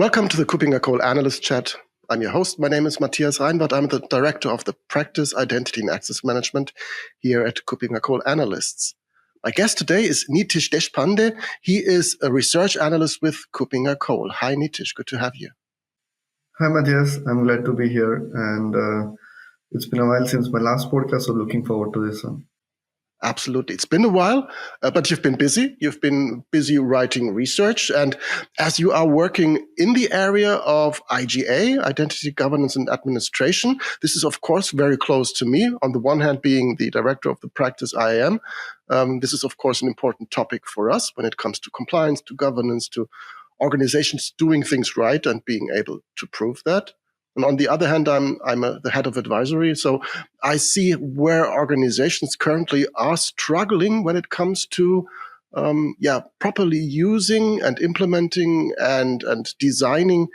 Welcome to the KuppingerCole Analyst Chat. I'm your host. My name is Matthias Reinwarth. I'm the Director of the Practice, Identity and Access Management here at KuppingerCole Analysts. My guest today is Nitish Deshpande. He is a research analyst with KuppingerCole. Hi, Nitish. Good to have you. Hi, Matthias. I'm glad to be here. And it's been a while since my last podcast, so looking forward to this one. Absolutely. It's been a while, but you've been busy. You've been busy writing research. And as you are working in the area of IGA, Identity Governance and Administration, this is, of course, very close to me. On the one hand, being the director of the practice IAM, this is, of course, an important topic for us when it comes to compliance, to governance, to organizations doing things right and being able to prove that. And on the other hand, I'm the head of advisory. So I see where organizations currently are struggling when it comes to properly using and implementing and designing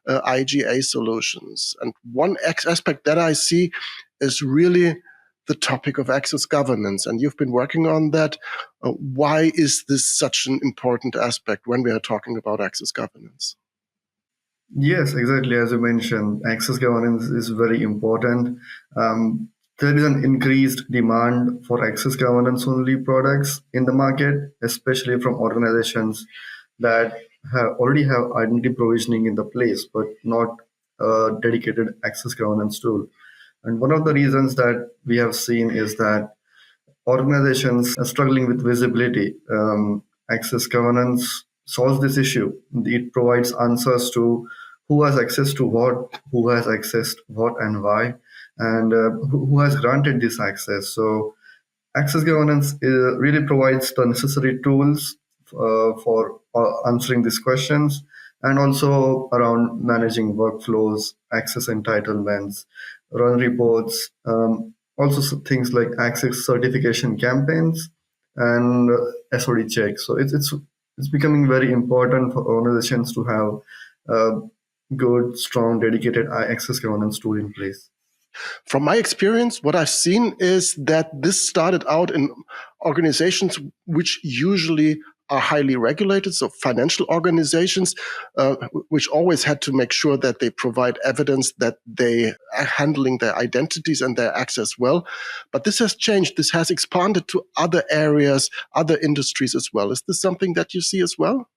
IGA solutions. And one aspect that I see is really the topic of access governance. And you've been working on that. Why is this such an important aspect when we are talking about access governance? Yes, exactly. As you mentioned, access governance is very important. There is an increased demand for access governance only products in the market, especially from organizations that already have identity provisioning in the place, but not a dedicated access governance tool. And one of the reasons that we have seen is that organizations are struggling with visibility. Access governance solves this issue. It provides answers to who has access to what, who has accessed what and why, and who has granted this access. So access governance really provides the necessary tools for answering these questions, and also around managing workflows, access entitlements, run reports, also things like access certification campaigns and SOD checks. So it's becoming very important for organizations to have a good, strong, dedicated access governance tool in place. From my experience, what I've seen is that this started out in organizations which usually are highly regulated, so financial organizations, which always had to make sure that they provide evidence that they are handling their identities and their access well. But this has changed. This has expanded to other areas, other industries as well. Is this something that you see as well?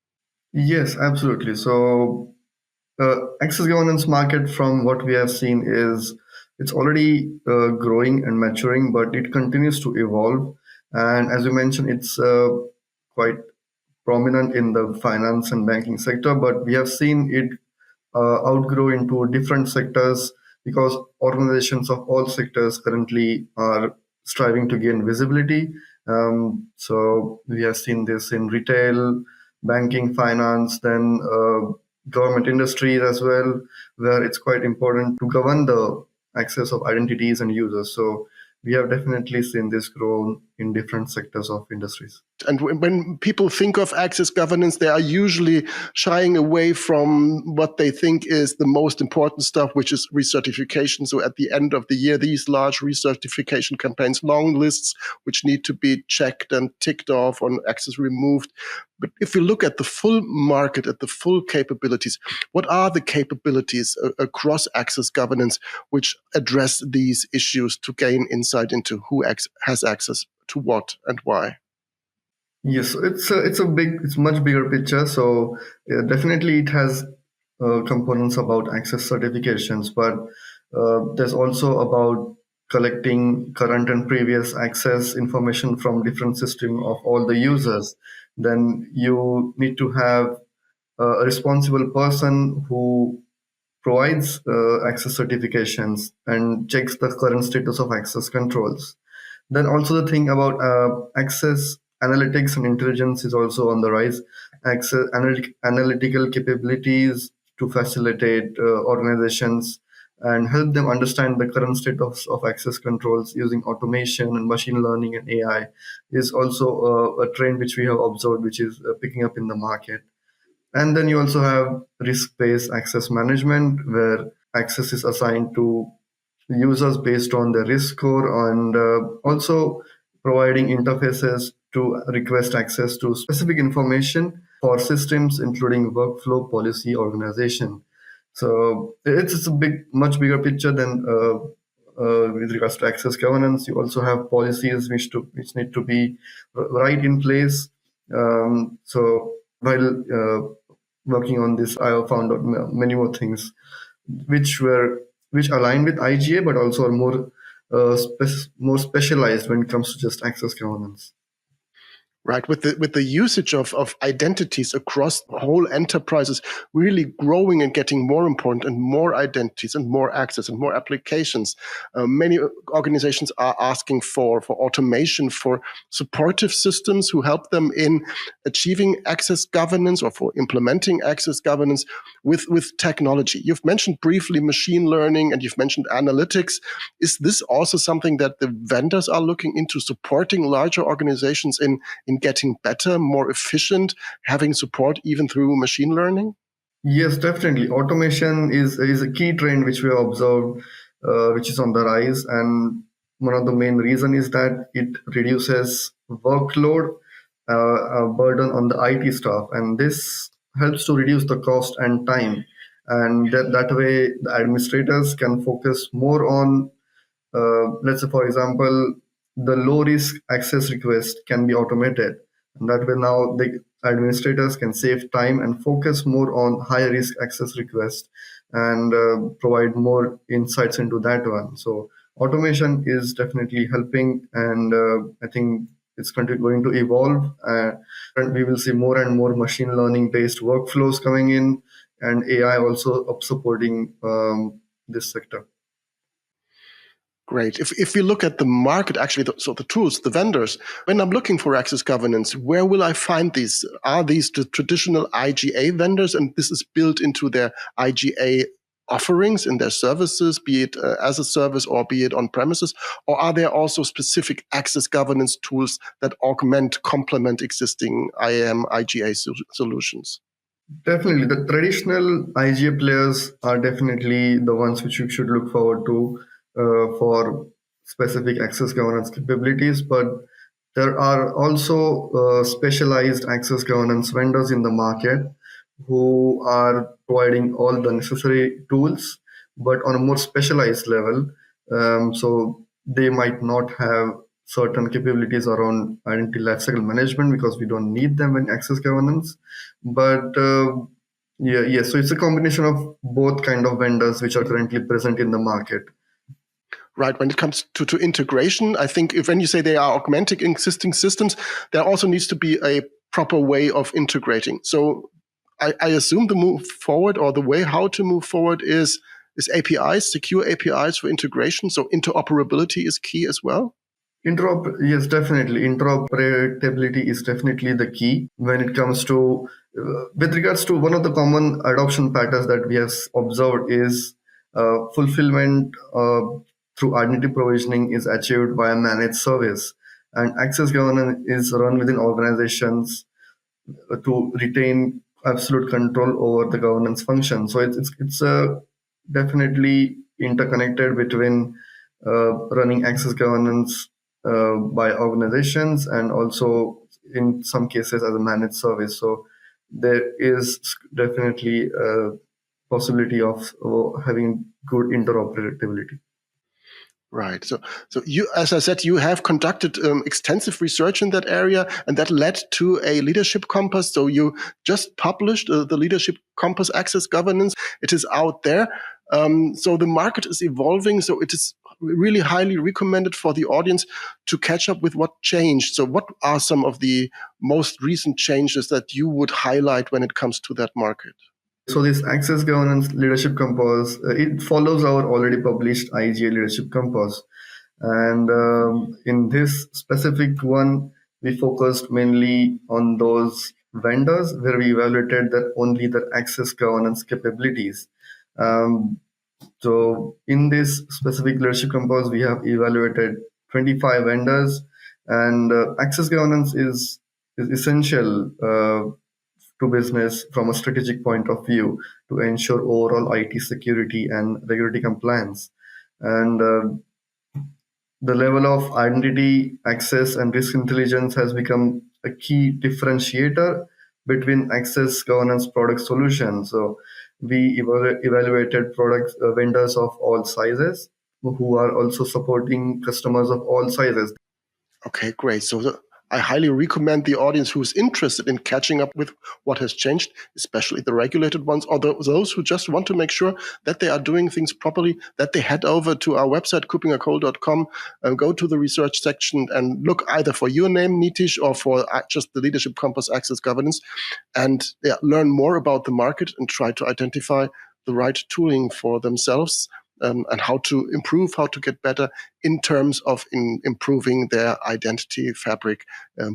Yes, absolutely. So access governance market, from what we have seen, is it's already growing and maturing, but it continues to evolve. And as you mentioned, it's quite prominent in the finance and banking sector, but we have seen it outgrow into different sectors because organizations of all sectors currently are striving to gain visibility. So we have seen this in retail, banking, finance, then government industries as well, where it's quite important to govern the access of identities and users. So we have definitely seen this grow in different sectors of industries. And when people think of access governance, they are usually shying away from what they think is the most important stuff, which is recertification. So at the end of the year, these large recertification campaigns, long lists, which need to be checked and ticked off on access removed. But if you look at the full market, at the full capabilities, what are the capabilities across access governance which address these issues to gain insight into who has access to what and why? Yes, it's much bigger picture. So definitely it has components about access certifications, but there's also about collecting current and previous access information from different system of all the users. Then you need to have a responsible person who provides access certifications and checks the current status of access controls. Then also the thing about access analytics and intelligence is also on the rise. Access analytical capabilities to facilitate organizations and help them understand the current state of access controls using automation and machine learning and AI is also a trend which we have observed, which is picking up in the market. And then you also have risk-based access management, where access is assigned to users based on their risk score, and also providing interfaces to request access to specific information for systems, including workflow, policy, organization. So it's a much bigger picture than with regards to access governance. You also have policies which need to be right in place. So while working on this, I have found out many more things which align with IGA, but also are more specialized when it comes to just access governance. Right, with the usage of identities across whole enterprises really growing and getting more important, and more identities and more access and more applications, many organizations are asking for automation, for supportive systems who help them in achieving access governance or for implementing access governance with technology. You've mentioned briefly machine learning and you've mentioned analytics. Is this also something that the vendors are looking into, supporting larger organizations in getting better, more efficient, having support even through machine learning? Yes, definitely. Automation is a key trend which we have observed, which is on the rise. And one of the main reason is that it reduces workload burden on the IT staff. And this helps to reduce the cost and time. And that way, the administrators can focus more on let's say, for example, the low risk access request can be automated. And that way now the administrators can save time and focus more on high risk access requests and provide more insights into that one. So automation is definitely helping, and I think it's going to evolve. And we will see more and more machine learning based workflows coming in, and AI also up supporting this sector. Great. If we look at the market, actually, the tools, the vendors, when I'm looking for access governance, where will I find these? Are these the traditional IGA vendors, and this is built into their IGA offerings in their services, be it as a service or be it on premises? Or are there also specific access governance tools that complement existing IAM, IGA solutions? Definitely. The traditional IGA players are definitely the ones which you should look forward to for specific access governance capabilities. But there are also specialized access governance vendors in the market who are providing all the necessary tools, but on a more specialized level. So they might not have certain capabilities around identity lifecycle management because we don't need them in access governance. But so it's a combination of both kind of vendors which are currently present in the market. Right. When it comes to integration, I think when you say they are augmenting existing systems, there also needs to be a proper way of integrating. So I assume the move forward, or the way how to move forward, is APIs, secure APIs for integration. So interoperability is key as well. Yes, definitely. Interoperability is definitely the key when it comes to, with regards to one of the common adoption patterns that we have observed is fulfillment through identity provisioning is achieved by a managed service, and access governance is run within organizations to retain absolute control over the governance function. So it's definitely interconnected between running access governance by organizations and also in some cases as a managed service. So there is definitely a possibility of having good interoperability. Right. So you, as I said, you have conducted extensive research in that area, and that led to a leadership compass. So you just published the leadership compass access governance. It is out there. So the market is evolving. So it is really highly recommended for the audience to catch up with what changed. So what are some of the most recent changes that you would highlight when it comes to that market? So this access governance leadership compass, it follows our already published IGA leadership compass. And in this specific one, we focused mainly on those vendors where we evaluated that only the access governance capabilities. Um, so in this specific leadership compass, we have evaluated 25 vendors, and access governance is essential to business from a strategic point of view to ensure overall IT security and regulatory compliance. And the level of identity access and risk intelligence has become a key differentiator between access governance product solutions. So we evaluated product vendors of all sizes who are also supporting customers of all sizes. Okay, great. I highly recommend the audience who's interested in catching up with what has changed, especially the regulated ones, or those who just want to make sure that they are doing things properly, that they head over to our website, KuppingerCole.com, go to the research section and look either for your name, Nitish, or for just the Leadership Compass Access Governance, and learn more about the market and try to identify the right tooling for themselves. And how to improve, how to get better in terms of improving their identity fabric,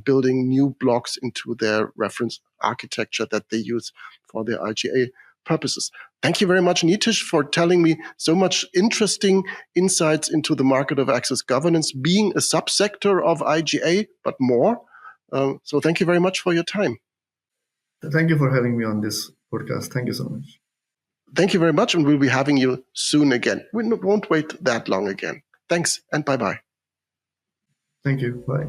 building new blocks into their reference architecture that they use for their IGA purposes. Thank you very much, Nitish, for telling me so much interesting insights into the market of access governance, being a subsector of IGA, but more. So thank you very much for your time. Thank you for having me on this podcast. Thank you so much. Thank you very much, and we'll be having you soon again. We won't wait that long again. Thanks, and bye-bye. Thank you. Bye.